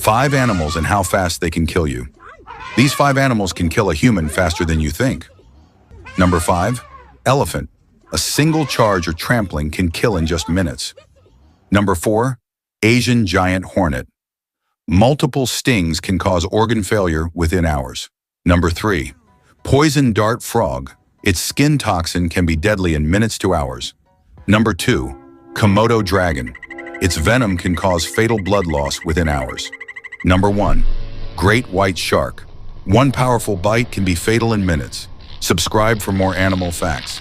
5 animals and how fast they can kill you. These 5 animals can kill a human faster than you think. Number 5, elephant. A single charge or trampling can kill in just minutes. Number 4, Asian giant hornet. Multiple stings can cause organ failure within hours. Number 3, poison dart frog. Its skin toxin can be deadly in minutes to hours. Number 2, Komodo dragon. Its venom can cause fatal blood loss within hours. Number 1, great white shark. One powerful bite can be fatal in minutes. Subscribe for more animal facts.